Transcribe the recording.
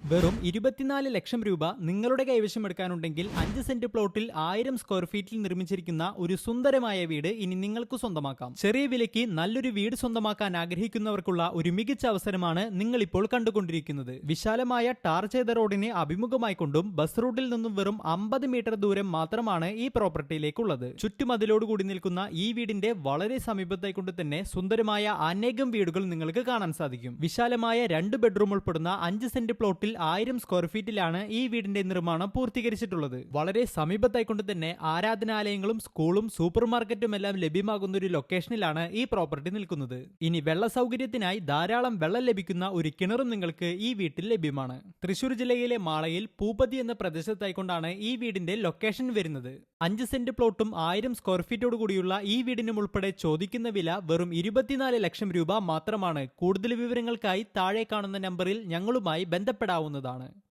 വെറും 24 ലക്ഷം രൂപ നിങ്ങളുടെ കൈവശമെടുക്കാനുണ്ടെങ്കിൽ 5 സെന്റ് പ്ലോട്ടിൽ 1000 സ്ക്വയർ ഫീറ്റിൽ നിർമ്മിച്ചിരിക്കുന്ന ഒരു സുന്ദരമായ വീട് ഇനി നിങ്ങൾക്ക് സ്വന്തമാക്കാം. ചെറിയ വിലയ്ക്ക് നല്ലൊരു വീട് സ്വന്തമാക്കാൻ ആഗ്രഹിക്കുന്നവർക്കുള്ള ഒരു മികച്ച അവസരമാണ് നിങ്ങൾ ഇപ്പോൾ കണ്ടുകൊണ്ടിരിക്കുന്നത്. വിശാലമായ ടാർ ചെയ്ത റോഡിന് അഭിമുഖമായിക്കൊണ്ടും ബസ് റൂട്ടിൽ നിന്നും വെറും 50 മീറ്റർ ദൂരം മാത്രമാണ് ഈ പ്രോപ്പർട്ടിയിലേക്കുള്ളത്. ചുറ്റുമതിലോട് കൂടി നിൽക്കുന്ന ഈ വീടിന്റെ വളരെ സമീപത്തായിക്കൊണ്ട് തന്നെ സുന്ദരമായ അനേകം വീടുകൾ നിങ്ങൾക്ക് കാണാൻ സാധിക്കും. വിശാലമായ 2 ബെഡ്റൂം ഉൾപ്പെടുന്ന 5 സെന്റ് പ്ലോട്ടിൽ 1000 സ്ക്വയർ ഫീറ്റിലാണ് ഈ വീടിന്റെ നിർമ്മാണം പൂർത്തീകരിച്ചിട്ടുള്ളത്. വളരെ സമീപത്തായിക്കൊണ്ട് തന്നെ ആരാധനാലയങ്ങളും സ്കൂളും സൂപ്പർ മാർക്കറ്റും എല്ലാം ലഭ്യമാകുന്ന ഒരു ലൊക്കേഷനിലാണ് ഈ പ്രോപ്പർട്ടി നിൽക്കുന്നത്. ഇനി വെള്ള സൗകര്യത്തിനായി ധാരാളം വെള്ളം ലഭിക്കുന്ന ഒരു കിണറും നിങ്ങൾക്ക് ഈ വീട്ടിൽ ലഭ്യമാണ്. തൃശൂർ ജില്ലയിലെ മാളയിൽ പൂപ്പതി എന്ന പ്രദേശത്തായിക്കൊണ്ടാണ് ഈ വീടിന്റെ ലൊക്കേഷൻ വരുന്നത്. 5 സെന്റ് പ്ലോട്ടും 1000 സ്ക്വയർ ഫീറ്റോട് കൂടിയുള്ള ഈ വീടിനും ഉൾപ്പെടെ ചോദിക്കുന്ന വില വെറും 24 ലക്ഷം രൂപ മാത്രമാണ്. കൂടുതൽ വിവരങ്ങൾക്കായി താഴെ കാണുന്ന നമ്പറിൽ ഞങ്ങളുമായി ബന്ധപ്പെടാവുന്നതാണ്.